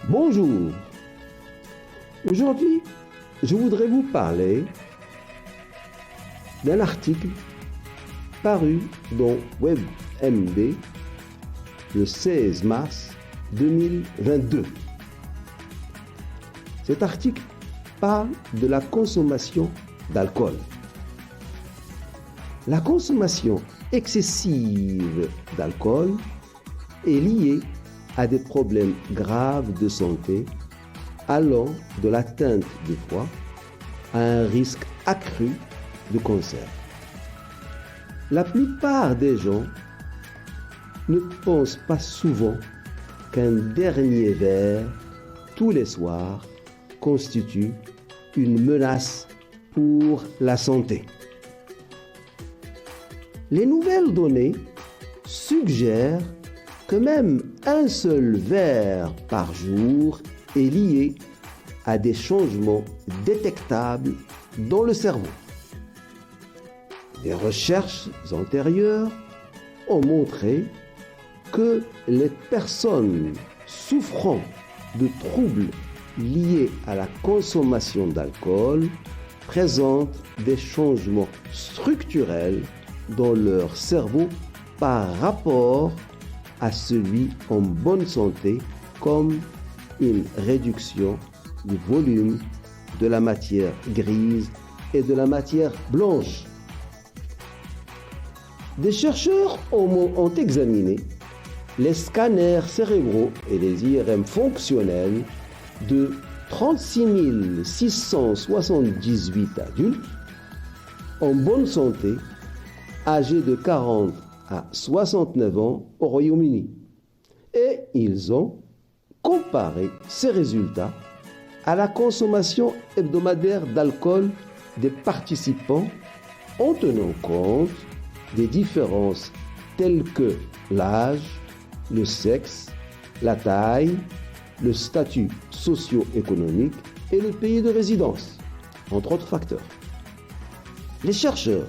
Bonjour. Aujourd'hui, je voudrais vous parler d'un article paru dans WebMD le 16 mars 2022. Cet article parle de la consommation d'alcool. La consommation excessive d'alcool est liée à des problèmes graves de santé allant de l'atteinte du foie à un risque accru de cancer. La plupart des gens ne pensent pas souvent qu'un dernier verre tous les soirs constitue une menace pour la santé. Les nouvelles données suggèrent que même un seul verre par jour est lié à des changements détectables dans le cerveau. Des recherches antérieures ont montré que les personnes souffrant de troubles liés à la consommation d'alcool présentent des changements structurels dans leur cerveau par rapport à celui en bonne santé, comme une réduction du volume de la matière grise et de la matière blanche. Des chercheurs ont examiné les scanners cérébraux et les IRM fonctionnels de 36 678 adultes en bonne santé âgés de 40 à 69 ans au Royaume-Uni. Et ils ont comparé ces résultats à la consommation hebdomadaire d'alcool des participants en tenant compte des différences telles que l'âge, le sexe, la taille, le statut socio-économique et le pays de résidence, entre autres facteurs. Les chercheurs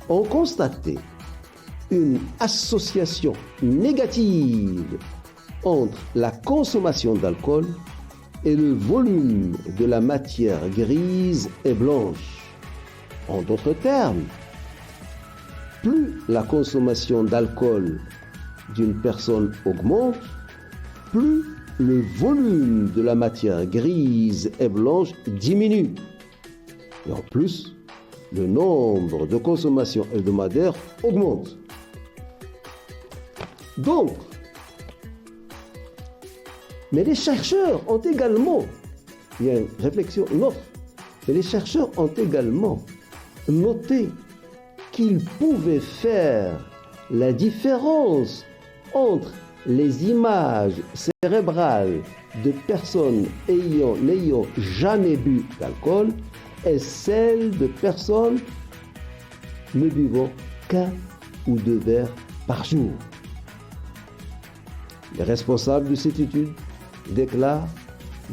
ont constaté une association négative entre la consommation d'alcool et le volume de la matière grise et blanche. En d'autres termes, plus la consommation d'alcool d'une personne augmente, plus le volume de la matière grise et blanche diminue. Et en plus, le nombre de consommations hebdomadaires augmente. Donc, mais les chercheurs ont également, il y a une réflexion, une autre, mais les chercheurs ont également noté qu'ils pouvaient faire la différence entre les images cérébrales de personnes n'ayant jamais bu d'alcool et celles de personnes ne buvant qu'un ou deux verres par jour. Les responsables de cette étude déclarent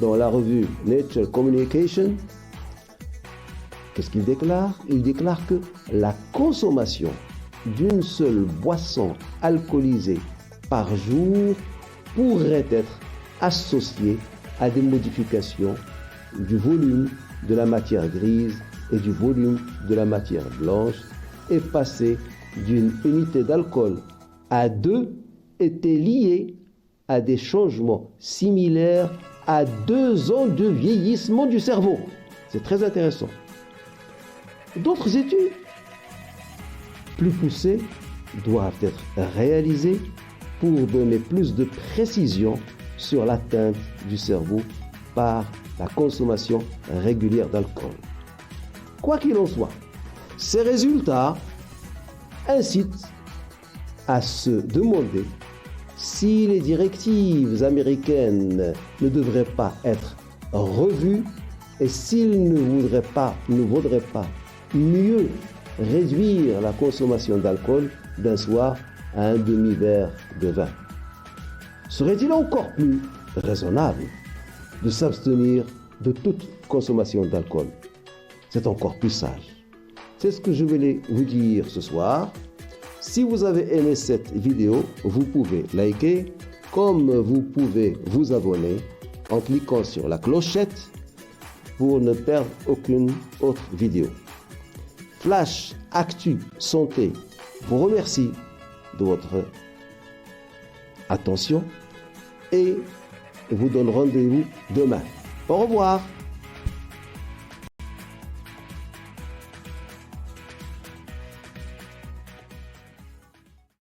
dans la revue Nature Communication, qu'est-ce qu'ils déclarent? Ils déclarent que la consommation d'une seule boisson alcoolisée par jour pourrait être associée à des modifications du volume de la matière grise et du volume de la matière blanche, et passer d'une unité d'alcool à 2 était lié à des changements similaires à 2 ans de vieillissement du cerveau. C'est très intéressant. D'autres études plus poussées doivent être réalisées pour donner plus de précision sur l'atteinte du cerveau par la consommation régulière d'alcool. Quoi qu'il en soit, ces résultats incitent à se demander si les directives américaines ne devraient pas être revues et s'il ne vaudrait pas mieux réduire la consommation d'alcool d'un soir à un demi-verre de vin. Serait-il encore plus raisonnable de s'abstenir de toute consommation d'alcool? C'est encore plus sage. C'est ce que je voulais vous dire ce soir. Si vous avez aimé cette vidéo, vous pouvez liker, comme vous pouvez vous abonner en cliquant sur la clochette pour ne perdre aucune autre vidéo. Flash Actu Santé vous remercie de votre attention et vous donne rendez-vous demain. Au revoir.